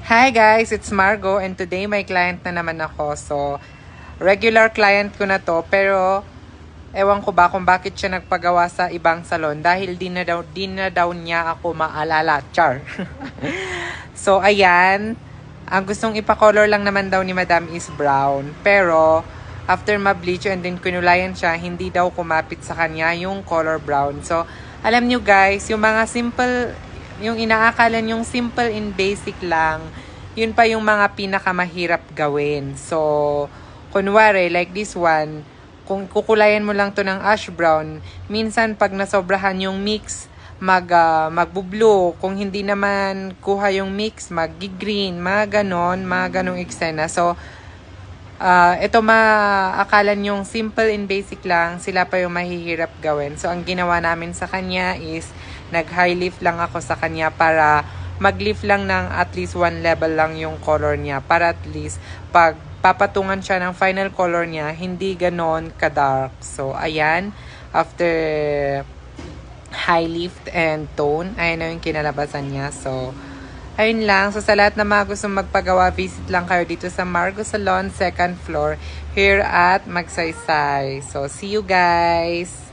Hi guys, it's Margo and today may client na naman ako. So, regular client ko na to pero ewan ko ba kung bakit siya nagpagawa sa ibang salon dahil di na daw niya ako maalala. Char. So, ayan. Ang gustong ipa-color lang naman daw ni Madam is brown. Pero, after ma-bleach and then kinulayan siya, hindi daw kumapit sa kanya yung color brown. So, alam nyo guys, yung mga simple, yung inaakalan yung simple and basic lang, yun pa yung mga pinakamahirap gawin. So, kunwari, like this one, kung kukulayan mo lang to ng ash brown, minsan pag nasobrahan yung mix, magbo-blue. Kung hindi naman kuha yung mix, mag-green, mga ganong eksena. So, ito maakalan yung simple and basic lang, sila pa yung mahihirap gawin. So, ang ginawa namin sa kanya is, nag-high lift lang ako sa kanya para mag-lift lang ng at least one level lang yung color niya. Para at least, pag papatungan siya ng final color niya, hindi ganon ka-dark. So, ayan, after high lift and tone, ayan na yung kinalabasan niya. So, ayun lang. So, sa lahat na mga gustong magpagawa, visit lang kayo dito sa Margo Salon, 2nd floor, here at Magsaysay. So, see you guys!